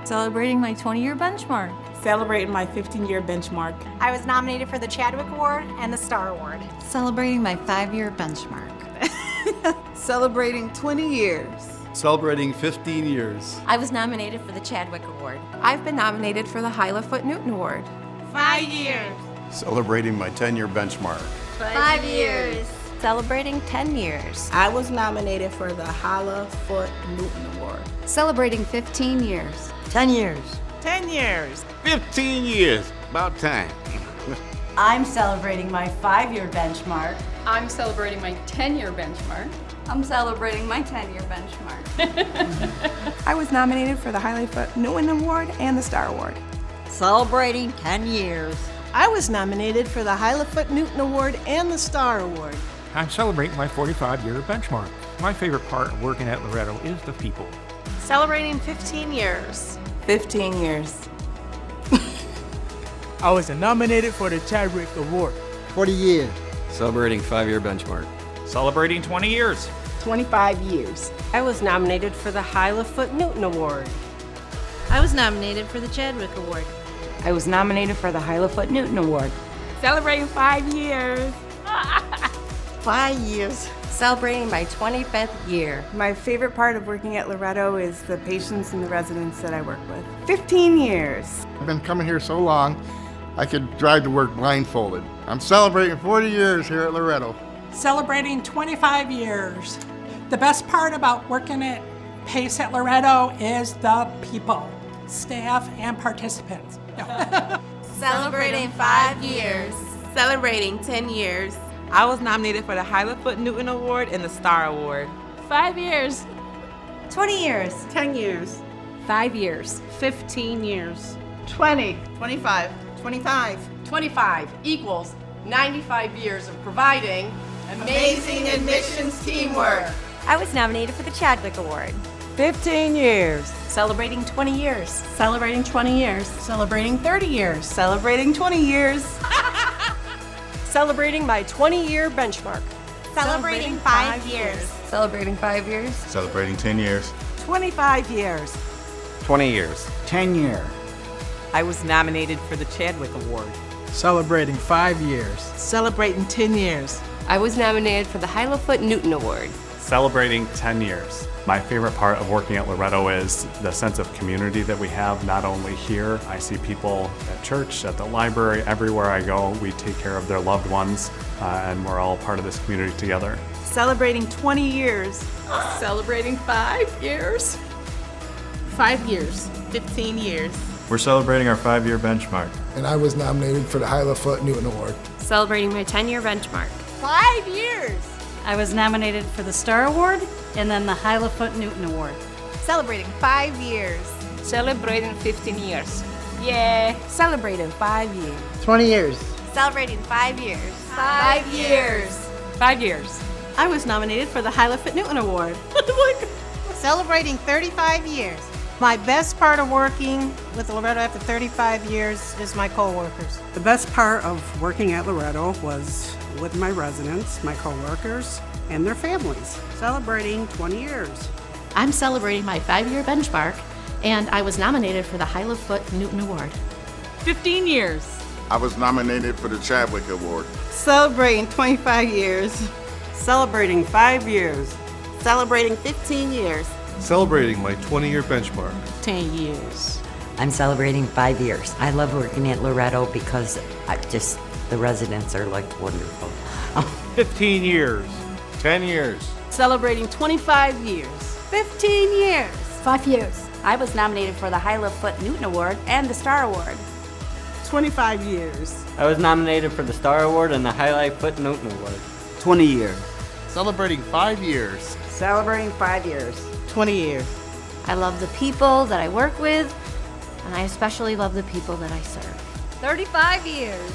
Celebrating my 20-year benchmark. Celebrating my 15-year benchmark. I was nominated for the Chadwick Award and the Star Award. Celebrating my 5-year benchmark. Celebrating 20 years. Celebrating 15 years. I was nominated for the Chadwick Award. I've been nominated for the Hyla Foot Newton Award. 5 years. Celebrating my 10-year benchmark. 5 years. Celebrating 10 years. I was nominated for the Hyla Foot Newton Award. Celebrating 15 years. 10 years. 10 years. 15 years. About time. I'm celebrating my 5-year benchmark. I'm celebrating my 10-year benchmark. I'm celebrating my 10-year benchmark. I was nominated for the Hyla Foot Newton Award and the Star Award. Celebrating 10 years. I was nominated for the Hyla Foot Newton Award and the Star Award. I'm celebrating my 45-year benchmark. My favorite part of working at Loretto is the people. Celebrating 15 years. 15 years. I was nominated for the Chadwick Award. 40 years. Celebrating 5-year benchmark. Celebrating 20 years. 25 years. I was nominated for the Hyla Foot Newton Award. I was nominated for the Chadwick Award. I was nominated for the Hyla Foot Newton Award. Celebrating 5 years. 5 years. Celebrating my 25th year. My favorite part of working at Loretto is the patients and the residents that I work with. 15 years. I've been coming here so long, I could drive to work blindfolded. I'm celebrating 40 years here at Loretto. Celebrating 25 years. The best part about working at PACE at Loretto is the people, staff, and participants. Celebrating 5 years. Celebrating 10 years. I was nominated for the Hyla Foot Newton Award and the Star Award. 5 years. 20 years. 10 years. 5 years. 15 years. 20. 25. 25. 25 equals 95 years of providing Amazing admissions teamwork. I was nominated for the Chadwick Award. 15 years. Celebrating 20 years. Celebrating 20 years. Celebrating 30 years. Celebrating 20 years. Celebrating my 20-year benchmark. Celebrating 5 years. Celebrating 5 years. Celebrating 10 years. 25 years. 20 years. 10 years. I was nominated for the Chadwick Award. Celebrating 5 years. Celebrating 10 years. I was nominated for the Hyla Foot Newton Award. Celebrating 10 years. My favorite part of working at Loretto is the sense of community that we have, not only here. I see people at church, at the library, everywhere I go. We take care of their loved ones, and we're all part of this community together. Celebrating 20 years. Celebrating 5 years. 5 years. 15 years. We're celebrating our 5-year benchmark. And I was nominated for the Hyla Foot Newton Award. Celebrating my 10-year benchmark. 5 years. I was nominated for the Star Award and then the Hyla Foot Newton Award. Celebrating 5 years. Celebrating 15 years. Yeah. Celebrating 5 years. 20 years. Celebrating 5 years. 5 years. 5 years. I was nominated for the Hyla Foot Newton Award. Celebrating 35 years. My best part of working with Loretto after 35 years is my coworkers. The best part of working at Loretto was with my residents, my coworkers, and their families. Celebrating 20 years. I'm celebrating my 5-year benchmark, and I was nominated for the Hyla Foot Newton Award. 15 years. I was nominated for the Chadwick Award. Celebrating 25 years. Celebrating 5 years. Celebrating 15 years. Celebrating my 20-year benchmark. 10 years. I'm celebrating 5 years. I love working at Loretto because the residents are like wonderful. 15 years. 10 years. Celebrating 25 years. 15 years. 5 years. I was nominated for the Hyla Foot Newton Award and the Star Award. 25 years. I was nominated for the Star Award and the Hyla Foot Newton Award. 20 years. Celebrating 5 years. Celebrating 5 years. 20 years. I love the people that I work with, and I especially love the people that I serve. 35 years.